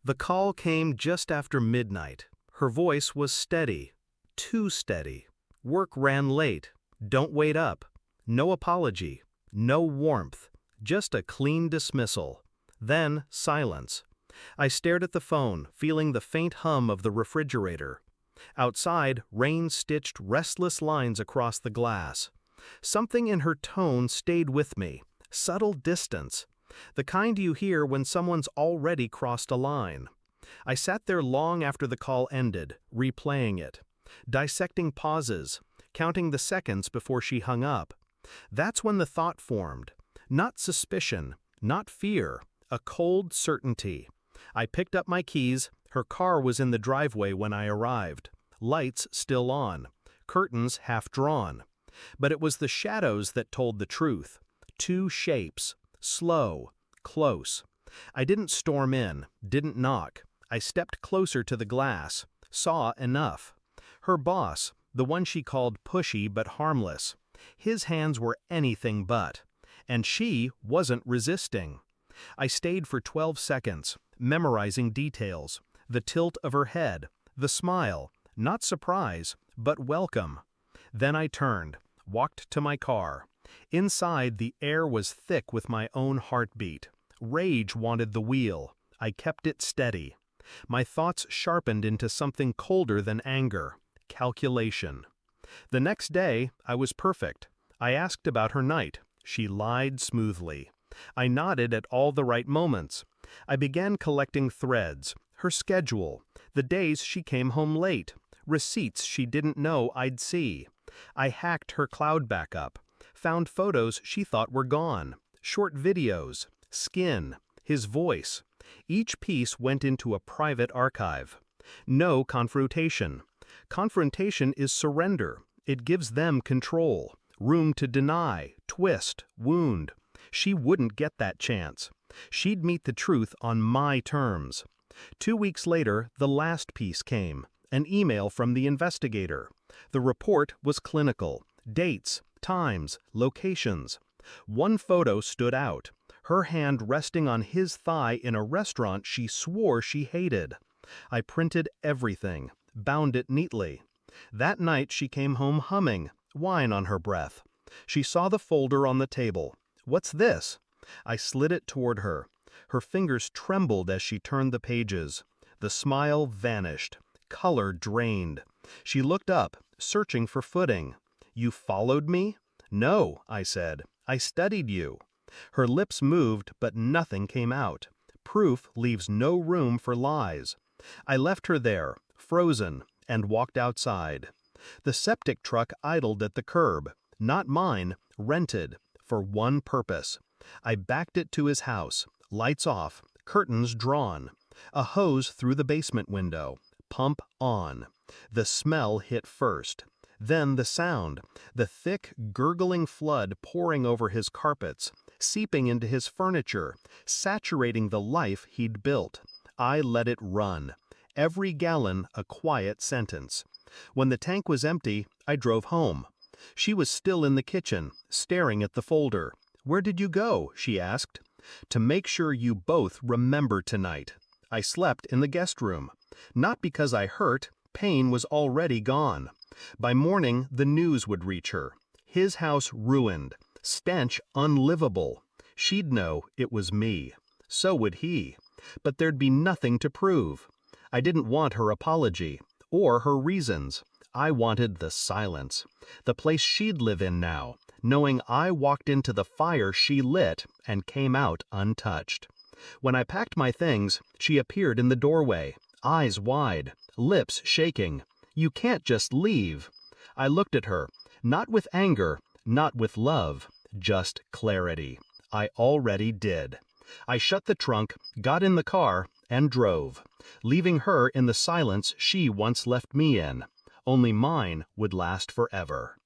The call came just after midnight. Her voice was steady, too steady. Work ran late. Don't wait up. No apology. No warmth. Just a clean dismissal. Then silence. I stared at the phone, feeling the faint hum of the refrigerator. Outside, rain stitched restless lines across the glass. Something in her tone stayed with me. Subtle distance. The kind you hear when someone's already crossed a line. I sat there long after the call ended, replaying it, dissecting pauses, counting the seconds before she hung up. That's when the thought formed. Not suspicion, not fear, a cold certainty. I picked up my keys. Her car was in the driveway when I arrived. Lights still on, curtains half drawn. But it was the shadows that told the truth. Two shapes, slow, close. I didn't storm in, didn't knock. I stepped closer to the glass, saw enough. Her boss, the one she called pushy but harmless. His hands were anything but. And she wasn't resisting. I stayed for 12 seconds, memorizing details. The tilt of her head, the smile, not surprise, but welcome. Then I turned, walked to my car. Inside, the air was thick with my own heartbeat. Rage wanted the wheel. I kept it steady. My thoughts sharpened into something colder than anger. Calculation. The next day, I was perfect. I asked about her night. She lied smoothly. I nodded at all the right moments. I began collecting threads, her schedule, the days she came home late, receipts she didn't know I'd see. I hacked her cloud backup, found photos she thought were gone, short videos, skin, his voice. Each piece went into a private archive. No confrontation. Confrontation is surrender. It gives them control, room to deny, twist, wound. She wouldn't get that chance. She'd meet the truth on my terms. 2 weeks later, the last piece came, an email from the investigator. The report was clinical. Dates, times, locations. One photo stood out, her hand resting on his thigh in a restaurant she swore she hated. I printed everything, bound it neatly. That night she came home humming, wine on her breath. She saw the folder on the table. "What's this?" I slid it toward her. Her fingers trembled as she turned the pages. The smile vanished. Color drained. She looked up, searching for footing. "You followed me?" "No," I said. "I studied you." Her lips moved, but nothing came out. Proof leaves no room for lies. I left her there, frozen, and walked outside. The septic truck idled at the curb. Not mine, rented, for one purpose. I backed it to his house, lights off, curtains drawn. A hose through the basement window, pump on. The smell hit first. Then the sound, the thick, gurgling flood pouring over his carpets, seeping into his furniture, saturating the life he'd built. I let it run. Every gallon a quiet sentence. When the tank was empty, I drove home. She was still in the kitchen, staring at the folder. "Where did you go?" she asked. "To make sure you both remember tonight." I slept in the guest room. Not because I hurt, pain was already gone. By morning, the news would reach her. His house ruined, stench unlivable. She'd know it was me. So would he. But there'd be nothing to prove. I didn't want her apology, or her reasons. I wanted the silence, the place she'd live in now, knowing I walked into the fire she lit and came out untouched. When I packed my things, she appeared in the doorway, eyes wide, lips shaking. "You can't just leave." I looked at her, not with anger, not with love, just clarity. I already did. I shut the trunk, got in the car, and drove, leaving her in the silence she once left me in. Only mine would last forever.